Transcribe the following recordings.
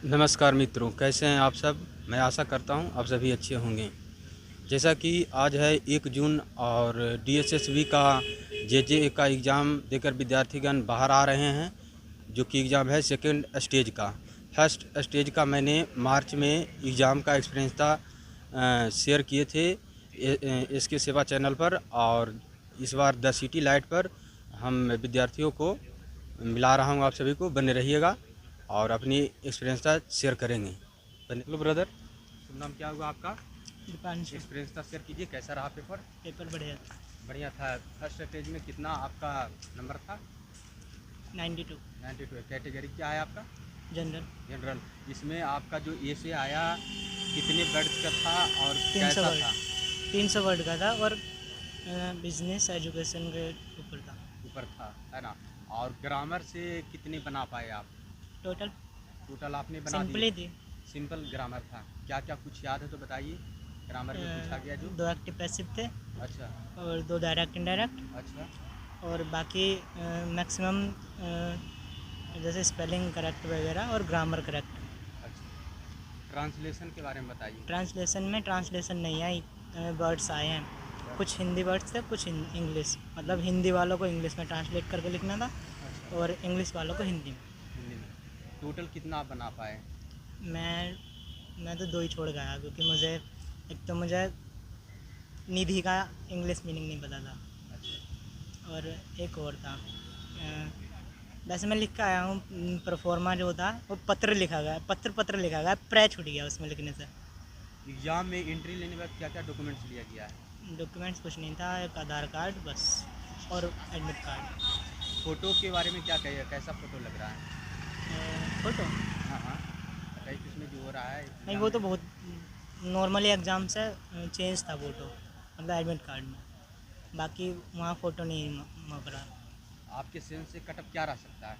नमस्कार मित्रों, कैसे हैं आप सब। मैं आशा करता हूं आप सभी अच्छे होंगे। जैसा कि आज है 1 जून और डीएसएसबी का जेजे का एग्ज़ाम देकर विद्यार्थीगण बाहर आ रहे हैं, जो कि एग्ज़ाम है सेकंड स्टेज का। फर्स्ट स्टेज का मैंने मार्च में एग्ज़ाम का एक्सपीरियंस था शेयर किए थे इसके सेवा चैनल पर, और इस बार द सिटी लाइट पर हम विद्यार्थियों को मिला रहा हूँ। आप सभी को बने रहिएगा और अपनी एक्सपीरियंस का शेयर करेंगे। हेलो ब्रदर, शुभ नाम क्या हुआ आपका? दीपांशु। एक्सपीरियंस का शेयर कीजिए, कैसा रहा पेपर? पेपर बढ़िया था। बढ़िया था। फर्स्ट स्टेज में कितना आपका नंबर था? 92। 92। कैटेगरी क्या है आपका? जनरल। जनरल। इसमें आपका जो ए से आया कितने वर्ड का था और 300 कैसा वर्ड। था? 300 वर्ड का था और बिजनेस एजुकेशन के ऊपर था। ऊपर था, है ना। और ग्रामर से कितने बना पाए आप? टोटल टोटल आपने बना सिंपल दिए? ही थी। सिंपल ग्रामर था। क्या क्या कुछ याद है तो बताइए। ग्रामर में पूछा गया जो। 2 एक्टिव पैसिव थे अच्छा और 2 डायरेक्ट इनडायरेक्ट, अच्छा और बाकी मैक्सिमम जैसे स्पेलिंग करेक्ट वगैरह और ग्रामर करेक्ट। अच्छा। ट्रांसलेशन के बारे में बताइए। ट्रांसलेशन में ट्रांसलेशन नहीं आई, वर्ड्स आए हैं। कुछ हिंदी वर्ड्स थे, कुछ इंग्लिश, मतलब हिंदी वालों को इंग्लिश में ट्रांसलेट करके लिखना था अच्छा, और इंग्लिश वालों को हिंदी में। हिंदी में। टोटल कितना आप बना पाए? मैं तो 2 ही छोड़ गया, क्योंकि मुझे एक तो मुझे निधि का इंग्लिश मीनिंग नहीं पता था, अच्छा और एक और था वैसे मैं लिख के आया हूँ। प्रोफोर्मा जो था वो पत्र लिखा गया, पत्र लिखा गया, प्रे छूट गया उसमें लिखने से। एग्ज़ाम में एंट्री लेने के बाद क्या क्या डॉक्यूमेंट्स लिया गया है? डॉक्यूमेंट्स कुछ नहीं था, एक आधार कार्ड बस और एडमिट कार्ड। फ़ोटो के बारे में क्या कहिए, कैसा फ़ोटो लग रहा है? फ़ोटो हाँ हाँ, बताइए किसमें जो हो रहा है नहीं, एग्ज़ाम वो तो में? बहुत नॉर्मली एग्ज़ाम से चेंज था फ़ोटो, मतलब एडमिट कार्ड में। बाकी वहाँ फ़ोटो नहीं मग रहा। आपके सेंस से कटअप क्या रह सकता है?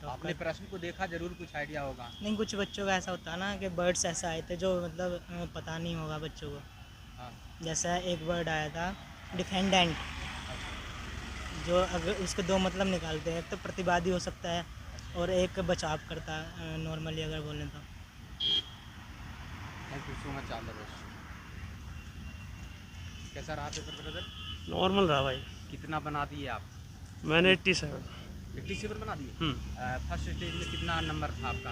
तो आपने प्रश्न को देखा, जरूर कुछ आइडिया होगा। नहीं, कुछ बच्चों का ऐसा होता है ना कि वर्ड्स ऐसे आए थे जो मतलब पता नहीं होगा बच्चों को। हाँ। जैसा एक वर्ड आया था डिफेंडेंट, जो अगर उसके 2 मतलब निकालते हैं, एक तो प्रतिवादी हो सकता है और एक बचाव करता है, नॉर्मली अगर बोलें तो। Thank you so much, all the best. कैसा रहा पेपर ब्रदर? नॉर्मल रहा भाई। कितना बना दिए आप? मैंने 87। 87 बना दिए। फर्स्ट स्टेज में कितना नंबर था आपका?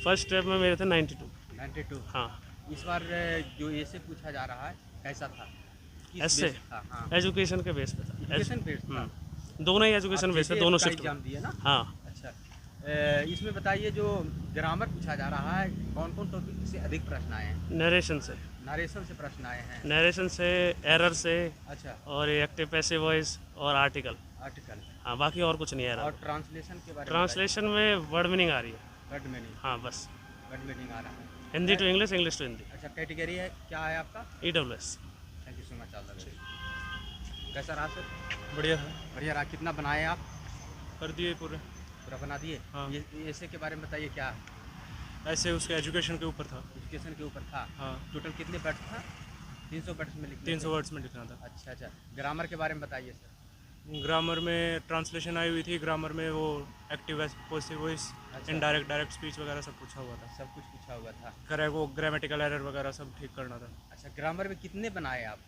फर्स्ट स्टेप में मेरे थे 92। 92। हाँ। इस बार जो ए से पूछा जा रहा है कैसा था? किस ऐसे बेस था? हाँ, एजुकेशन के बेस पे था। एजुकेशन बेस्ड था। दोनों ही एजुकेशन बेस है, दोनों का शिफ्ट एग्जाम दिए ना? हाँ। अच्छा। इसमें बताइए, जो ग्रामर पूछा जा रहा है, कौन कौन टॉपिक से अधिक प्रश्न आए हैं? नरेशन से। नरेशन से प्रश्न आए हैं। नरेशन से, एरर से, अच्छा। और एक्टिव पैसिव वॉइस और आर्टिकल। आर्टिकल। हाँ, बाकी और कुछ नहीं है। और ट्रांसलेशन के बारे में? ट्रांसलेशन में वर्ड मीनिंग आ रही है। Word meaning. हाँ बस। वर्ड मीनिंग आ रहा है। Hindi to English, English to Hindi. अच्छा, कैटेगरी है क्या है आपका? EWS। Thank you so much, all the best. कैसा रहा सर? बढ़िया था। बढ़िया रहा। कितना बनाए आप? कर दिए पूरे। पूरा बना दिए। हाँ। ये ऐसे के बारे में बताइए क्या? ऐसे उसके एजुकेशन के ऊपर था। एजुकेशन के ऊपर था। हाँ। टोटल कितने वर्ड्स था? 300 वर्ड्स में लिखने 300 थे? वर्ड्स में लिखना था। अच्छा अच्छा। ग्रामर के बारे में बताइए सर। ग्रामर में ट्रांसलेशन आई हुई थी। ग्रामर में वो एक्टिव पॉसिव वॉइस, अच्छा। इनडायरेक्ट, डायरेक्ट स्पीच वगैरह सब पूछा हुआ था। सब कुछ पूछा हुआ था। करे वो ग्रामेटिकल एरर वगैरह सब ठीक करना था। अच्छा, ग्रामर में कितने बनाए आप?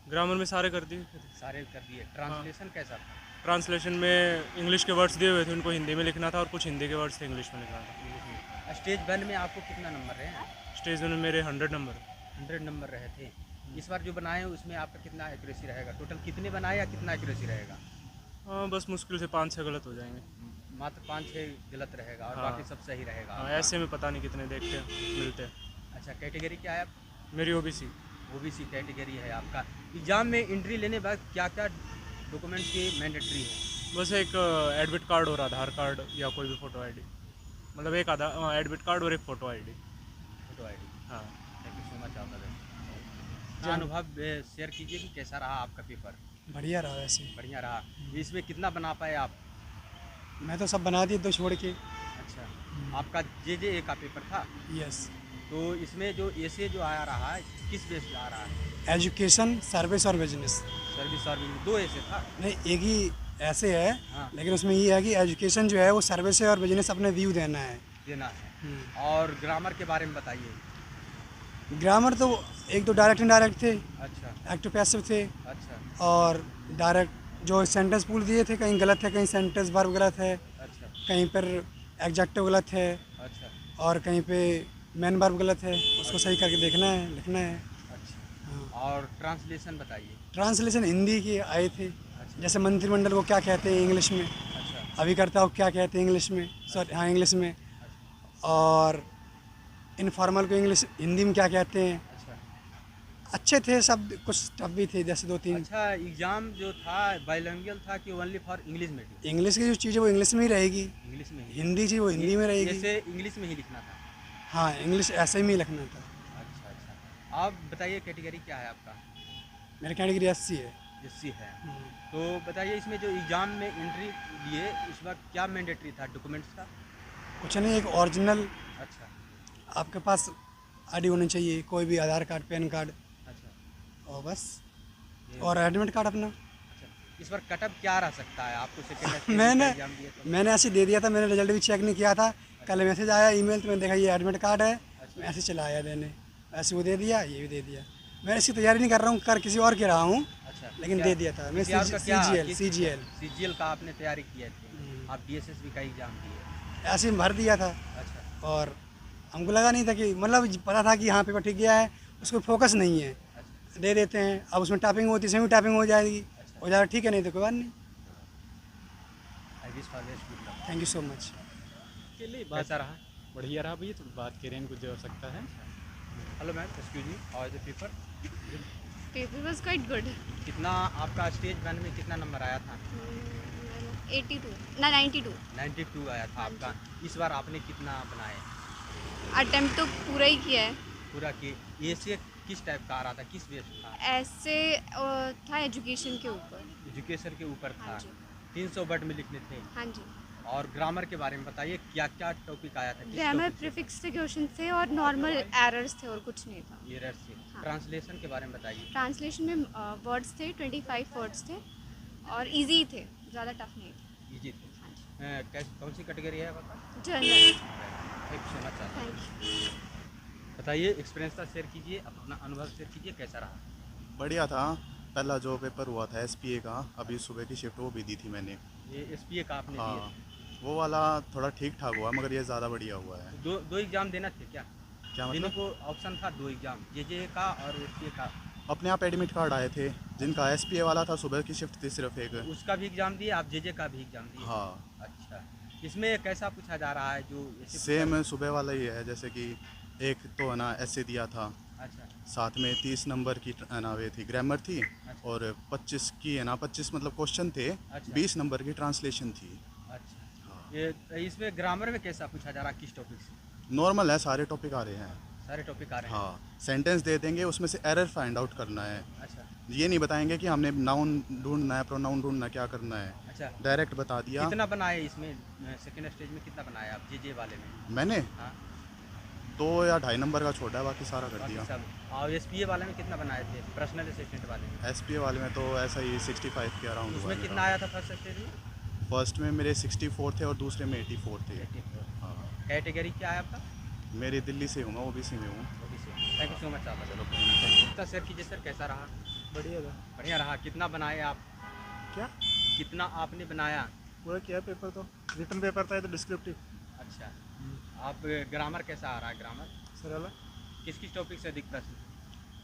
ग्रामर में सारे कर दिए। सारे कर दिए। ट्रांसलेशन कैसा था? ट्रांसलेशन में इंग्लिश के वर्ड्स दिए हुए थे, उनको हिंदी में लिखना था, और कुछ हिंदी के वर्ड्स थे इंग्लिश में लिखना था। इंग्लिश में। स्टेज 1 में आपको कितना नंबर रहे हैं? स्टेज में मेरे 100 नंबर। 100 नंबर रहे थे। इस बार जो बनाए हैं उसमें आपका कितना एक्यूरेसी रहेगा? टोटल कितने बनाए या कितना एक्यूरेसी रहेगा? हाँ, बस मुश्किल से 5-6 गलत हो जाएंगे। मात्र 5-6 गलत रहेगा और हाँ। बाकी सब सही रहेगा। हाँ, ऐसे में पता नहीं कितने देखते मिलते हैं। अच्छा, कैटेगरी क्या है आप? मेरी OBC। ओबीसी कैटेगरी है आपका। एग्जाम में एंट्री लेने बाद क्या क्या डॉक्यूमेंट की मैंडेटरी है? बस एक एडमिट कार्ड और आधार कार्ड या कोई भी फ़ोटो ID, मतलब एक आधार एडमिट कार्ड और एक photo ID। Photo I D. हाँ। थैंक यू सो मच, आप अपना अनुभव शेयर कीजिए कि कैसा रहा आपका पेपर? बढ़िया रहा वैसे। बढ़िया रहा। इसमें कितना बना पाए आप? मैं तो सब बना दिए, 2 छोड़ के। अच्छा, आपका जे का पेपर था? यस। तो इसमें जो ऐसे जो आ रहा है किस बेस पे आ रहा है? एजुकेशन, सर्विस और बिजनेस। सर्विस और 2 ऐसे था? नहीं, एक ही ऐसे है। हाँ। लेकिन उसमें ये है कि एजुकेशन जो है वो सर्विस है और बिजनेस अपने व्यू देना है। देना है। और ग्रामर के बारे में बताइए। ग्रामर तो एक तो डायरेक्ट इनडायरेक्ट थे, अच्छा एक्टिव पैसिव थे, अच्छा और डायरेक्ट जो सेंटेंस पूल दिए थे कहीं गलत है, कहीं सेंटेंस वर्ब गलत है, अच्छा कहीं पर एग्जेक्टिव गलत है, अच्छा और कहीं पे मेन वर्ब गलत है। उसको सही करके देखना है, लिखना है। अच्छा। और ट्रांसलेशन बताइए। ट्रांसलेशन हिंदी के आए थे, जैसे मंत्रिमंडल को क्या कहते हैं इंग्लिश में, अच्छा अभिकर्ता को क्या कहते हैं इंग्लिश में, सॉरी हाँ इंग्लिश में, और इनफॉर्मल को इंग्लिश हिंदी में क्या कहते हैं। अच्छा अच्छे थे सब, कुछ टफ भी थे, जैसे 2-3। अच्छा। एग्ज़ाम जो था बाइलिंगुअल था कि ओनली फॉर इंग्लिश में थी? इंग्लिश की जो चीज़ है वो इंग्लिश में ही रहेगी, इंग्लिश में ही? हिंदी जी वो हिंदी में रहेगी। जैसे इंग्लिश में ही लिखना था? हाँ, इंग्लिश ऐसे में ही लिखना था। अच्छा अच्छा। आप बताइए कैटेगरी क्या है आपका? मेरा कैटेगरी 80 है। एससी है। तो बताइए इसमें जो एग्ज़ाम में एंट्री लिए उस वक्त क्या मैंडेटरी था डॉक्यूमेंट्स का? कुछ नहीं, एक ओरिजिनल अच्छा आपके पास आईडी होनी चाहिए, कोई भी आधार कार्ड, पैन कार्ड, अच्छा और बस, ये- और एडमिट कार्ड अपना। अच्छा। इस बार कटअप क्या रह सकता है आपको सेकेंड मैंने ऐसे दे दिया था, मैंने रिजल्ट भी चेक नहीं किया था। कल मैसेज आया ईमेल, तो मैंने देखा ये एडमिट कार्ड है, मैं ऐसे चला आया देने, ऐसे वो दे दिया, ये भी दे दिया। मैं इसकी तैयारी नहीं कर रहा हूँ, कर किसी और के रहा हूँ, अच्छा लेकिन क्या- दे दिया था मैं। किसी और का क्या- CGL सीजीएल का आपने तैयारी किया थी? आप डीएसएसबी का एग्ज़ाम दिए? ऐसे ही भर दिया था, अच्छा और हमको लगा नहीं था कि, मतलब पता था कि हाँ पेपर ठीक गया है, उसको फोकस नहीं है, अच्छा दे देते हैं। अब उसमें टाइपिंग होती है, इसमें भी टाइपिंग हो जाएगी, हो जाएगा ठीक है, नहीं तो कोई बात नहीं। आई wish for best good luck. Thank you so much. के लिए बात कैसा रहा? बढ़िया रहा भैया, तो बात करें कुछ हो सकता है। Hello ma'am, excuse me, how is the paper? Paper was quite good. कितना आपका स्टेज वन में कितना नंबर आया था? 82 ना 92 92 आया था आपका। इस बार आपने कितना बनाए? अटेम्प्ट तो पूरा ही किया है। पूरा कि ये से किस टाइप का आ रहा था, किस बेस था? ऐसे था एजुकेशन के ऊपर। एजुकेशन के ऊपर था। हाँ जी। 300 वर्ड में लिखने थे। हाँ जी। और ग्रामर के बारे में बताइए, क्या क्या टॉपिक आया था? किस ग्रामर topic से? प्रीफिक्स के क्वेश्चन थे और नॉर्मल एरर्स थे और कुछ नहीं था। एरर से। हाँ। ट्रांसलेशन के बारे में बताइए। ट्रांसलेशन में वर्ड्स थे 25 वर्ड्स थे और इजी थे, ज़्यादा टफ नहीं थे। इजी थे। हाँ जी। कौन सी कैटेगरी है आपका? Journal. Thank you so much. Thank you. बताइए, एक्सपीरियंस का शेयर कीजिए, अपना अनुभव शेयर कीजिए, कैसा रहा? बढ़िया था। पहला जो पेपर हुआ था SPA का, अभी सुबह की शिफ्ट वो भी दी थी मैंने। ये एसपीए का आपने हाँ, दिए? वो वाला थोड़ा ठीक ठाक हुआ, मगर ये ज़्यादा बढ़िया हुआ है। दो एग्जाम देना थे क्या? क्या देने मतलब? को ऑप्शन था, 2 एग्जाम, जे का और एसपीए का। अपने आप एडमिट कार्ड आए थे, जिनका SPA वाला था सुबह की शिफ्ट थी सिर्फ एक। उसका भी एग्जाम दिए आप, जे का भी एग्जाम दिए? हाँ, अच्छा। इसमें कैसा पूछा जा रहा है जो ऐसे सेम सुबह वाला ही है। जैसे कि एक तो है ना ऐसे दिया था, अच्छा साथ में 30 नंबर की है ना वे थी, ग्रामर थी, अच्छा। और 25 की है ना 25 मतलब क्वेश्चन थे, अच्छा। 20 नंबर की ट्रांसलेशन थी। अच्छा। ये इसमें ग्रामर में कैसा पूछा जा रहा है, किस टॉपिक से? नॉर्मल है, सारे टॉपिक आ रहे हैं। सारे टॉपिक आ रहे हैं? हाँ, सेंटेंस दे देंगे, उसमें से एरर फाइंड आउट करना है। अच्छा ये नहीं बताएंगे कि हमने नाउन ढूंढना है, प्रोनाउन ढूंढना, क्या करना है, अच्छा। डायरेक्ट बता दिया। कितना बनाए इसमें, सेकेंड स्टेज में कितना बनाया आप जे वाले में? मैंने हाँ 2 या 2.5 नंबर का छोड़ा है, बाकी सारा कर बाकी दिया। सब। और एसपीए वाले में कितना बनाए थे, पर्सनल असिस्टेंट वाले में? SPA वाले में तो ऐसा ही 65 के अराउंड हुआ उसमें है कितना मेरा। आया था फर्स्ट स्टेज में? फर्स्ट में मेरे 64 थे और दूसरे में 84 थे। 84। हाँ, कैटेगरी क्या है आपका? मेरी दिल्ली से हूँ मैं, OBC में हूँ। थैंक यू सो मच आप। चलो, कितना शेयर कीजिए सर, कैसा रहा? बढ़िया था। बढ़िया रहा। कितना बनाए आप? क्या कितना आपने बनाया? पूरा किया पेपर, तो रिटर्न पेपर था, ये तो डिस्क्रिप्टिव। अच्छा। आप ग्रामर कैसा आ रहा है? ग्रामर सरल किस किस टॉपिक से अधिक प्रश्न?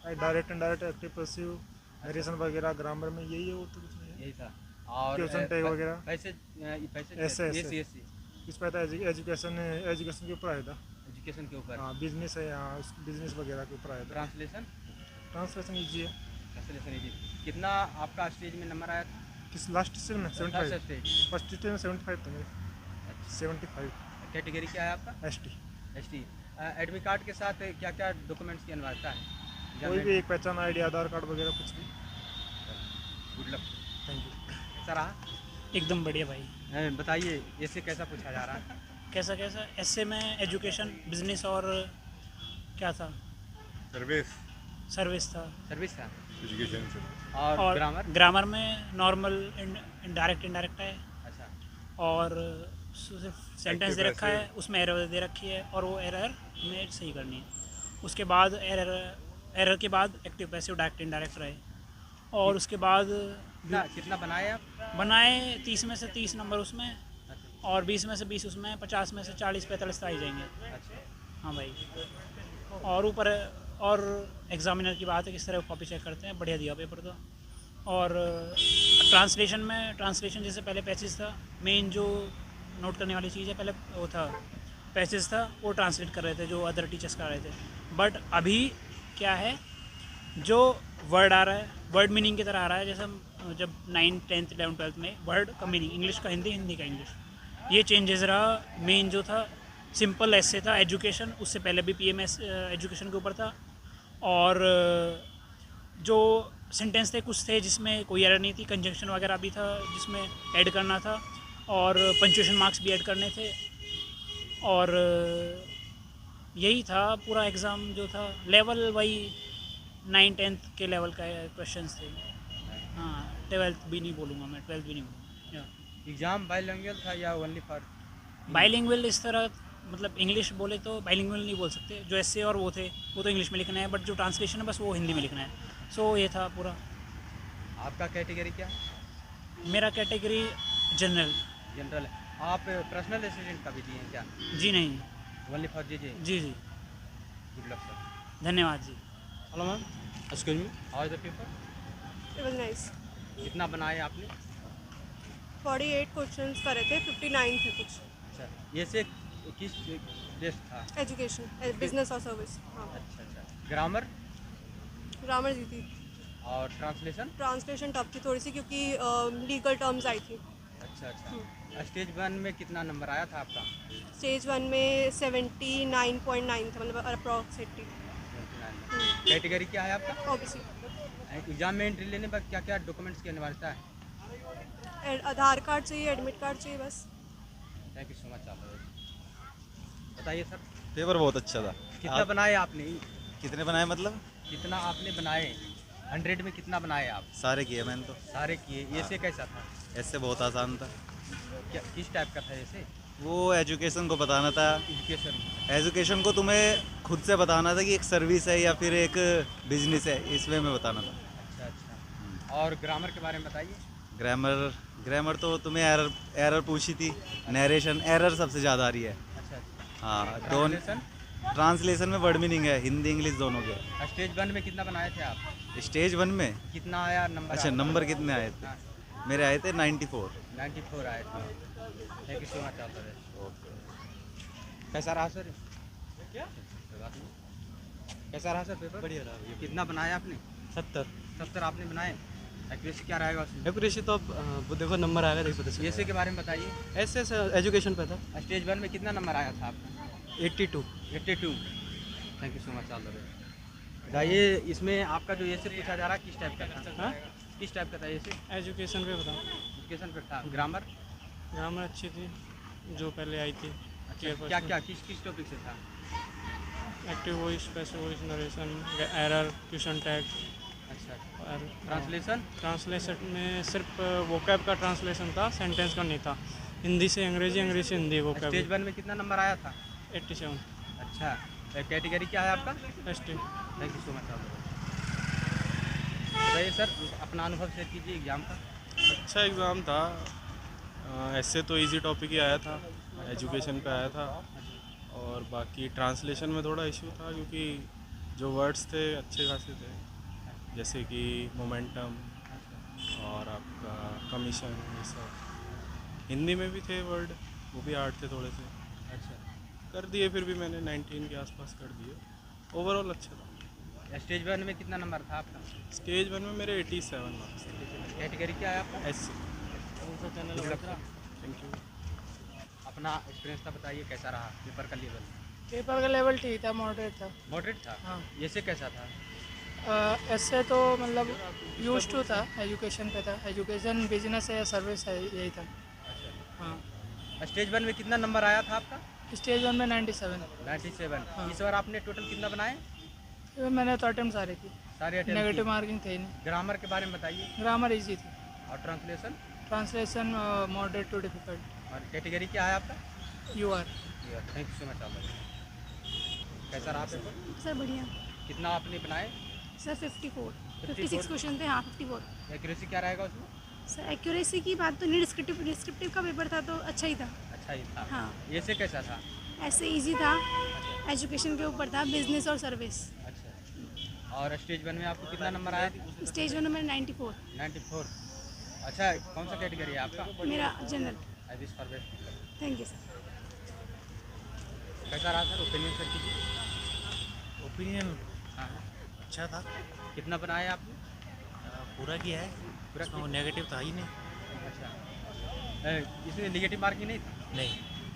है, direct indirect, active passive, narration वगैरह ग्रामर में यही है, वो तो कुछ नहीं है। यही था। और Question tag वगैरह? पैसे ऐसे एससी इस पर था एजुकेशन के ऊपर आया था। एजुकेशन के ऊपर। हाँ, बिजनेस है यहाँ, बिजनेस वगैरह के ऊपर आया था। ट्रांसलेशन? ट्रांसलेशन ईजी है। Translation easy. कितना आपका स्टेज में नंबर आया था? किस लास्ट स्टेज में? 75। स्टेज। फर्स्ट स्टेज में 75 था मेरे। 75 कैटेगरी क्या है आपका? ST। एसटी। एडमिट कार्ड के साथ क्या क्या डॉक्यूमेंट्स की अनिवार्यता है? कोई भी एक पहचान ID, आधार कार्ड वगैरह कुछ भी। Good luck. Thank you. कैसा रहा? एकदम बढ़िया भाई। बताइए, ऐसे कैसा पूछा जा रहा है? कैसा कैसा? ऐसे में एजुकेशन, बिजनेस और क्या था, सर्विस था। सर्विस था। एजुकेशन से। और और ग्रामर? ग्रामर में नॉर्मल, इनडायरेक्ट है, अच्छा। और सिर्फ सेंटेंस दे रखा है, उसमें एरर दे रखी है और वो एरर हमें सही करनी है। उसके बाद एरर के बाद एक्टिव पैसिव डायरेक्ट इनडायरेक्ट रहे, और उसके बाद कितना बनाए आप? बनाए 30 में से 30 नंबर उसमें, और 20 में से 20 उसमें, 50 में से 40-45 आ ही जाएंगे। हाँ भाई। और ऊपर और एग्जामिनर की बात है किस तरह कॉपी चेक करते हैं, बढ़िया दिया पेपर तो। और ट्रांसलेशन जैसे पहले पैसेज था, मेन जो नोट करने वाली चीज़ है पहले वो था पैसेज था, वो ट्रांसलेट कर रहे थे जो अदर टीचर्स कर रहे थे। बट अभी क्या है, जो वर्ड आ रहा है वर्ड मीनिंग की तरह आ रहा है, जैसे हम जब 9th 10th 11th 12th में वर्ड का मीनिंग, इंग्लिश का हिंदी, हिंदी का इंग्लिश, ये चेंजेस रहा। मेन जो था सिंपल ऐसे था एजुकेशन, उससे पहले भी PMS एजुकेशन के ऊपर था। और जो सेंटेंस थे कुछ थे जिसमें कोई एरर नहीं थी, कंजंक्शन वगैरह भी था जिसमें ऐड करना था, और पंक्चुएशन मार्क्स भी ऐड करने थे। और यही था पूरा एग्ज़ाम जो था, लेवल वही 9th 10th के लेवल का क्वेश्चंस थे। हाँ, 12th भी नहीं बोलूँगा मैं, 12th भी नहीं बोलूँगा। एग्ज़ाम बाइलिंगुअल था या ओनली फॉर? बाइलिंगुअल इस तरह, मतलब इंग्लिश बोले तो बाइलिंगुअल नहीं बोल सकते, जो ऐसे और वो थे वो तो इंग्लिश में लिखना है, बट जो ट्रांसलेशन है बस वो हिंदी में लिखना है। सो ये था पूरा। आपका कैटेगरी क्या है? मेरा कैटेगरी जनरल। जनरल है। आप पर्सनल असिस्टेंट का भी दिए हैं क्या? जी नहीं। ओनली फॉर जी? जी जी। Good luck sir. धन्यवाद जी। Hello ma'am, excuse me, how is the paper? It was nice. कितना बनाए आपने? 48 क्वेश्चंस करे थे, 59 थे कुछ। अच्छा, ये से किस टेस्ट था? एजुकेशन, बिजनेस और सर्विस। हाँ। अच्छा अच्छा। ग्रामर? ग्रामर जी थी। और ट्रांसलेशन? ट्रांसलेशन टफ थी थोड़ी सी, क्योंकि लीगल टर्म्स आई थी। अच्छा अच्छा। स्टेज 1 में कितना नंबर आया था आपका? स्टेज 1 में 79.9 था, मतलब अप्रॉक्सिमेटली। कैटेगरी क्या है आपका? ओबीसी। एग्जाम में एंट्री लेने पर क्या क्या डॉक्यूमेंट्स की अनिवार्यता है? आधार कार्ड चाहिए, एडमिट कार्ड चाहिए, बस। Thank you so much. आप बताइए सर। पेपर बहुत अच्छा था। कितना बनाए आपने? कितने बनाए मतलब? कितना आपने बनाए? 100 में कितना बनाए आप? सारे किए मैंने तो। सारे किए। ये से कैसा था? ऐसे बहुत आसान था। क्या किस टाइप का था ऐसे? वो एजुकेशन को बताना था। एजुकेशन को तुम्हें खुद से बताना था कि एक सर्विस है या फिर एक बिजनेस है, इस वे में बताना था। अच्छा अच्छा। और ग्रामर के बारे में बताइए। ग्रामर तो तुम्हें एरर पूछी थी। नरेशन एरर सबसे ज़्यादा आ रही है। अच्छा। हाँ, ट्रांसलेशन में वर्ड मीनिंग है, हिंदी इंग्लिश दोनों के। स्टेज 1 में कितना बनाए थे आप? स्टेज 1 में कितना आया नंबर? अच्छा, नंबर कितने आए थे? मेरे आए थे 94 आए थे। Thank you so much. Okay. कैसा रहा सर? कैसा रहा सर पेपर? बढ़िया रहा। कितना बनाया आपने? 70 आपने बनाए। एक्यूरेसी क्या रहेगा उसमें? एक्यूरेसी तो अब वो देखो नंबर आएगा, देखो तो ऐसे के बारे में बताइए। ऐसे एजुकेशन पे था। स्टेज 1 में कितना नंबर आया था आपका? 82। Thank you so much. बताइए, इसमें आपका जो ऐसे पूछा जा रहा है किस टाइप का था? हाँ, किस टाइप का था ऐसे? एजुकेशन पे बताओ। एजुकेशन पे था। ग्रामर अच्छी थी जो पहले आई थी। क्या क्या किस टॉपिक से था? Active voice, passive voice, narration, error, question tag. अच्छा। और ट्रांसलेशन में सिर्फ वोकैब का ट्रांसलेशन था, सेंटेंस का नहीं था। हिंदी से अंग्रेजी, अंग्रेजी से हिंदी। वोकैब। स्टेज 1 में कितना नंबर आया था? 87। अच्छा। कैटेगरी क्या है आपका? ST। Thank you so much. बताइए सर, अपना अनुभव शेयर कीजिए एग्ज़ाम का। अच्छा एग्ज़ाम था। ऐसे तो इजी टॉपिक ही आया था, एजुकेशन पे आया था, और बाकी ट्रांसलेशन में थोड़ा इशू था क्योंकि जो वर्ड्स थे अच्छे खासे थे, जैसे कि मोमेंटम और आपका कमीशन, ये सब। हिंदी में भी थे वर्ड, वो भी हार्ड थे थोड़े से। अच्छा। कर दिए, फिर भी मैंने 19 के आसपास कर दिए। ओवरऑल अच्छा था। स्टेज 1 में कितना नंबर था आपका? स्टेज 1 में मेरे 87 मार्क्स थे। कैटेगरी क्या है आपका? SC। Thank you. अपना एक्सपीरियंस था बताइए, कैसा रहा पेपर का लेवल? पेपर का लेवल ठीक था, मॉडरेट था। मॉडरेट था? हाँ। ये से कैसा था? ऐसे तो मतलब यूज टू था, एजुकेशन पे था। एजुकेशन, बिजनेस है या सर्विस है, यही था। अच्छा। हाँ। स्टेज 1 में कितना नंबर आया था आपका? स्टेज 1 में 97। हाँ। इस बार आपने टोटल कितना बनाए? मैंने तो अटेम्प्ट सारे की। नेगेटिव मार्किंग थे नहीं। ग्रामर के बारे में बताइए। ग्रामर इजी थी। और translation? Translation moderate to difficult. और कैटेगरी क्या है आपका? U R. Thank you so much आप। कैसा रहा पेपर? सर बढ़िया। कितना आपने बनाए? सर 56 क्वेश्चन थे। हाँ 54। एक्यूरेसी क्या रहेगा उसमें? सर एक्यूरेसी की बात तो नहीं, डिस्क्रिप्टिव का पेपर था तो अच्छा ही था। अच्छा ही था। हाँ। ये से कैसा था? ऐसे इजी था, एजुकेशन के ऊपर था, बिजनेस और सर्विस। अच्छा। और स्टेज 1 में आपको कितना नंबर आया? स्टेज 1 में 94। 94। अच्छा, कौन सा कैटेगरी है आपका? मेरा general. I wish for best. Thank you sir. कैसा रहा सर? ओपिनियन सर कीजिए। ओपिनियन हाँ अच्छा था। कितना बनाया आपने? पूरा किया है, पूरा उसमें वो नेगेटिव था ही नहीं। अच्छा। इसमें निगेटिव मार्किंग नहीं था?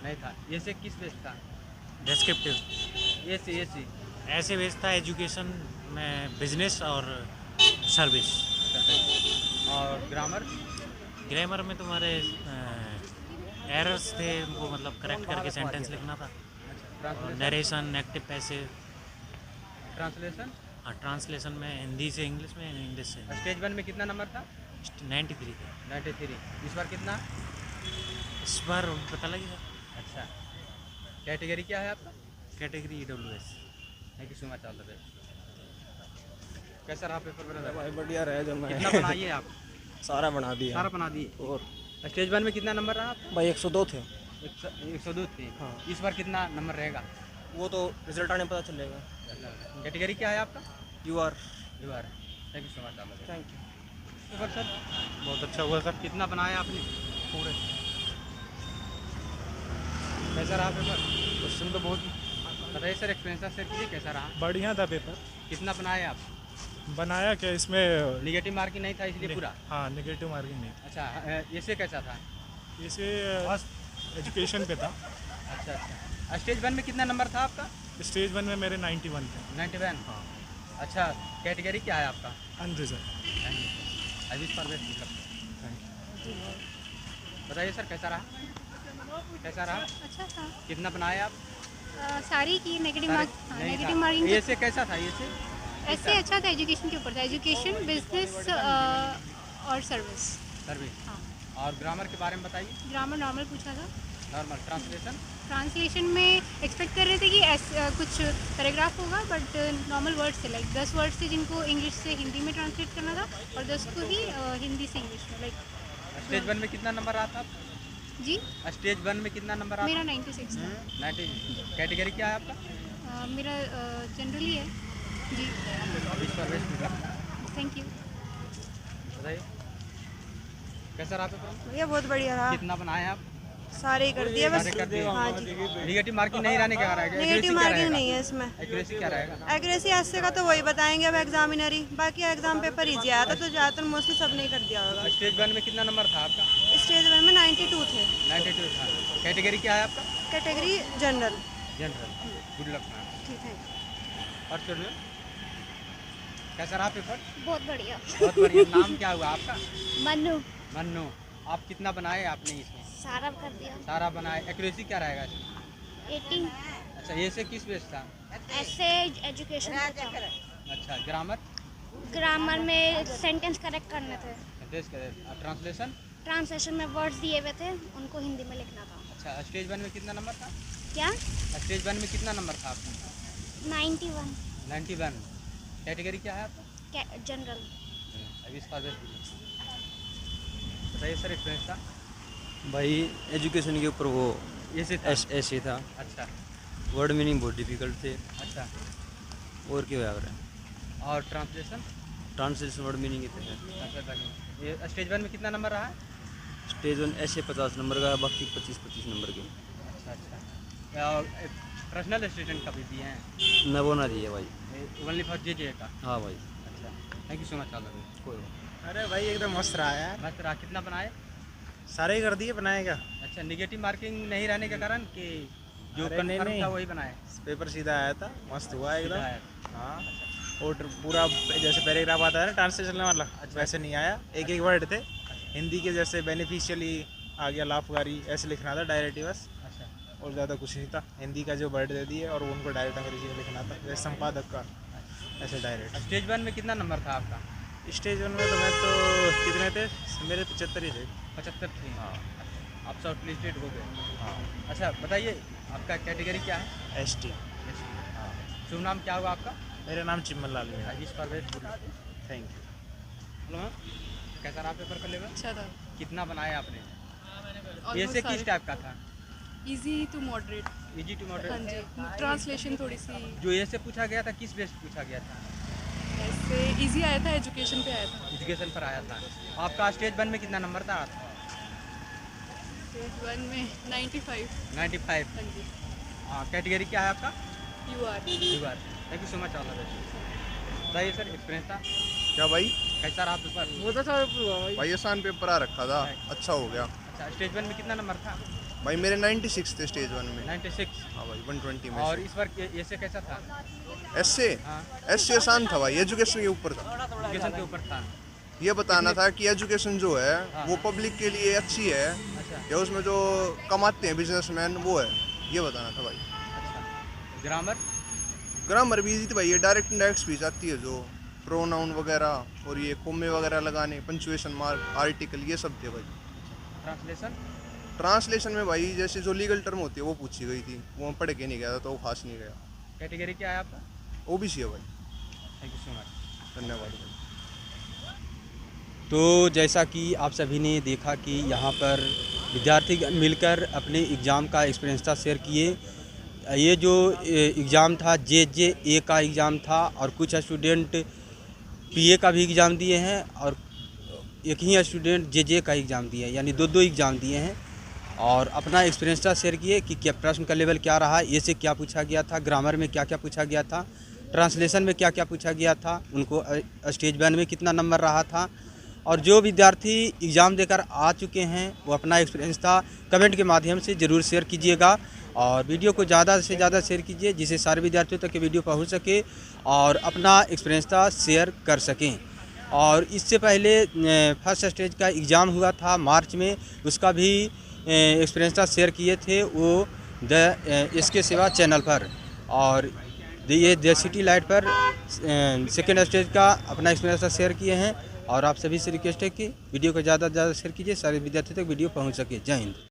नहीं था। ये से किस बेस था? डिस्क्रिप्टिव। ये से ऐसे बेस था एजुकेशन में, बिजनेस और सर्विस। और ग्रामर में तुम्हारे एरर्स थे, उनको मतलब करेक्ट करके सेंटेंस लिखना था। और नरेशन, एक्टिव पैसिव। ट्रांसलेशन? हाँ, ट्रांसलेशन में हिंदी से इंग्लिश में, इंग्लिश से। स्टेज 1 में कितना नंबर था? 93 थे। 93। इस बार कितना? इस बार पता लगेगा। अच्छा। कैटेगरी क्या है आपका? Category EWS। Thank you so much all the best. कैसा रहा पेपर ब्रदर? भाई बढ़िया रहे जो मैं। कितना बनाइए आप? सारा बना दिया। सारा बना दिए। और स्टेज 1 में कितना नंबर रहा? भाई 102 थे। 102 थे। हाँ। इस बार कितना नंबर रहेगा? वो तो रिजल्ट आने पता चलेगा। कैटेगरी क्या है आपका? U R. Thank you so much all the best. Thank you. Paper sir बहुत अच्छा हुआ सर। कितना बनाया आपने? पूरे। कैसा रहा पेपर? क्वेश्चन तो बहुत बताइए सर, एक्सपीरियंस शेयर कीजिए, कैसा रहा? बढ़िया था पेपर। कितना बनाए आप? बनाया क्या इसमें? निगेटिव मार्किंग नहीं था इसलिए पूरा? हाँ, नेगेटिव मार्किंग नहीं था। अच्छा। ये से कैसा था? इसे एजुकेशन पे था। अच्छा। स्टेज 1 में कितना नंबर था आपका? स्टेज 1 में मेरे 91 थे। 91? हाँ। अच्छा। कैटेगरी क्या है आपका? Unreserved. I wish for best. Thank you. बताइए सर, कैसा रहा? कैसा रहा? अच्छा था। कितना बनाए आप? सारी की नेगेटिव नहीं मार्किंग। ये से कैसा था? ये से ऐसे अच्छा था, एजुकेशन के ऊपर था, एजुकेशन, बिजनेस और सर्विस। हाँ। और ग्रामर के बारे में बताइए। ग्रामर नॉर्मल पूछा था। नॉर्मल। ट्रांसलेशन में एक्सपेक्ट कर रहे थे कि कुछ पैराग्राफ होगा, बट नॉर्मल वर्ड्स थे, लाइक 10 वर्ड्स थे जिनको इंग्लिश से हिंदी में ट्रांसलेट करना था और 10 को ही हिंदी से इंग्लिश में, लाइक। स्टेज 1 में कितना नंबर आता? जी। स्टेज 1 में कितना नंबर आता? मेरा 96 था। 90। कैटेगरी क्या है आपका? मेरा जनरली है जी। Thank you. बताइए कैसा रहा पेपर? भैया बहुत बढ़िया रहा। कितना बनाए आप? सारे ही कर दिए बस। हाँ जी। निगेटिव मार्किंग नहीं रहने का रहेगा? नेगेटिव मार्किंग नहीं है इसमें। एक्यूरेसी क्या रहेगा? एक्यूरेसी ऐसे का तो वही बताएंगे अब एग्जामिनरी, बाकी एग्जाम पेपर ईजी आया था तो ज़्यादातर मोस्टली सब नहीं कर दिया होगा। स्टेज 1 में कितना नंबर था आपका? स्टेज 1 में 92 थे। 92 था। कैटेगरी क्या है आपका? Category general. Good luck ma'am. ठीक है। और चलिए, कैसा रहा पेपर? बहुत बढ़िया। बहुत बढ़िया। नाम क्या हुआ आपका? मन्नू। आप कितना बनाए आपने इसमें? सारा कर दिया। सारा बनाए। एक्यूरेसी क्या रहेगा इसमें? 18। अच्छा। ये से किस बेस था? ऐसे एजुकेशन था। अच्छा। ग्रामर में सेंटेंस करेक्ट करने थे। ट्रांसलेशन? ट्रांसलेशन में वर्ड्स दिए हुए थे, उनको हिंदी में लिखना था। अच्छा। स्टेज 1 में कितना नंबर था? क्या? स्टेज 1 में कितना नंबर था आपका? 91। 91। कैटेगरी क्या है आपका? जनरल। अभी इसका बताइए सर, एक्सपीरियंस था? भाई एजुकेशन के ऊपर वो ऐसे था। अच्छा। वर्ड मीनिंग बहुत डिफिकल्ट थे। अच्छा। और क्या हो रहा है? और ट्रांसलेशन वर्ड मीनिंग के थे। ये स्टेज 1 में कितना नंबर रहा है? स्टेज 1 ऐसे 50 नंबर का, बाकी 25 नंबर के। अच्छा। और पर्सनल असिस्टेंट का भी दिए हैं? न वो ना दिए भाई, ओनली फॉर जे का। हाँ भाई। अच्छा। Thank you so much. कोई अरे भाई एकदम मस्त रहा यार। मस्त रहा। कितना बनाए? सारे ही कर दिए, बनाएगा। अच्छा। निगेटिव मार्किंग नहीं रहने के कारण कि जो कंफर्म था वही बनाए? पेपर सीधा आया था, मस्त हुआ एकदम। हाँ। और पूरा जैसे पैराग्राफ आता है ना ट्रांसलेशन वाला, वैसे नहीं आया। एक एक वर्ड थे हिंदी के, जैसे बेनिफिशियली आ गया, लाभकारी, ऐसे लिखना था डायरेक्ट बस। और ज़्यादा कुछ नहीं था। हिंदी का जो वर्ड दे दिए और उनको डायरेक्ट अंग्रेजी में लिखना था, जैसे संपादक का, ऐसे डायरेक्ट। स्टेज 1 में कितना नंबर था आपका? स्टेज 1 में तो मैं तो कितने थे मेरे? 75 ही थे। 75 थे। हाँ। आप शॉर्ट लिस्टेड हो गए। हाँ, अच्छा बताइए आपका कैटेगरी क्या है? ST। हाँ, शुभ नाम क्या होगा आपका? मेरा नाम चिमन लाल है। Ayush Parvez. Thank you. Hello ma'am, कैसा रहा पेपर का लेवल? अच्छा था। कितना बनाया आपने? Almost ये से किस सारे। टाइप का था? Easy to moderate. Easy to हाँ मॉडरेट। जी, ट्रांसलेशन थोड़ी सी जो ये से पूछा गया था किस बेस पे पूछा गया था? ऐसे इजी आया था, एजुकेशन पे आया था। एजुकेशन पर आया था। आपका स्टेज 1 में कितना नंबर था? स्टेज 1 में 95। 95। हाँ जी। हाँ, कैटेगरी क्या है आपका? UR। Thank you so much. All the best. बताइए सर, एक्सपीरियंस था क्या भाई? कैसा रहा पेपर? वो तो सर भाई आसान पेपर आ रखा था, अच्छा हो गया। अच्छा, स्टेज 1 में कितना नंबर था? भाई मेरे 96 थे स्टेज 1 में। 96। हाँ भाई 120 में और से। इस बार ये से कैसा था? ऐसे ऐसे आसान था भाई, एजुकेशन के ऊपर था। एजुकेशन के ऊपर था। ये बताना था कि एजुकेशन जो है वो पब्लिक के लिए अच्छी है या उसमें जो कमाते हैं बिजनेसमैन वो है, ये बताना था भाई। ग्रामर? ग्रामर भी इजी थी भाई, ये डायरेक्ट इंडायरेक्ट स्पीच आती है, जो प्रोनाउन वगैरह और ये कोमे वगैरह लगाने, पंचुएशन मार्क, आर्टिकल, ये सब थे भाई। ट्रांसलेशन? ट्रांसलेशन में भाई जैसे जो लीगल टर्म होती है वो पूछी गई थी, वो पढ़ के नहीं गया था तो वो खास नहीं गया। कैटेगरी क्या है आपका? OBC है भाई। Thank you so much. धन्यवाद भाई। तो जैसा कि आप सभी ने देखा कि यहाँ पर विद्यार्थी मिलकर अपने एग्ज़ाम का एक्सपीरियंस था शेयर किए। ये जो एग्ज़ाम था JJA का एग्ज़ाम था और कुछ स्टूडेंट PA का भी एग्ज़ाम दिए हैं और एक ही स्टूडेंट JJ का एग्ज़ाम दिए हैं, यानी दो एग्ज़ाम दिए हैं और अपना एक्सपीरियंस शेयर किए कि क्या प्रश्न का लेवल क्या रहा, ये से क्या पूछा गया था, ग्रामर में क्या क्या पूछा गया था, ट्रांसलेशन में क्या क्या पूछा गया था, उनको स्टेज 1 में कितना नंबर रहा था। और जो विद्यार्थी एग्ज़ाम देकर आ चुके हैं वो अपना एक्सपीरियंस था कमेंट के माध्यम से ज़रूर शेयर कीजिएगा और वीडियो को ज़्यादा से ज़्यादा शेयर कीजिए जिससे सारे विद्यार्थियों तक ये वीडियो पहुंच सके और अपना एक्सपीरियंस था शेयर कर सकें। और इससे पहले फर्स्ट स्टेज का एग्ज़ाम हुआ था मार्च में, उसका भी एक्सपीरियंस था शेयर किए थे वो इसके सेवा चैनल पर, और ये द सिटी लाइट पर सेकेंड स्टेज का अपना एक्सपीरियंस था शेयर किए हैं। और आप सभी से रिक्वेस्ट है कि वीडियो को ज़्यादा से ज़्यादा शेयर कीजिए, सारे विद्यार्थियों तक वीडियो पहुंच सके। जय हिंद।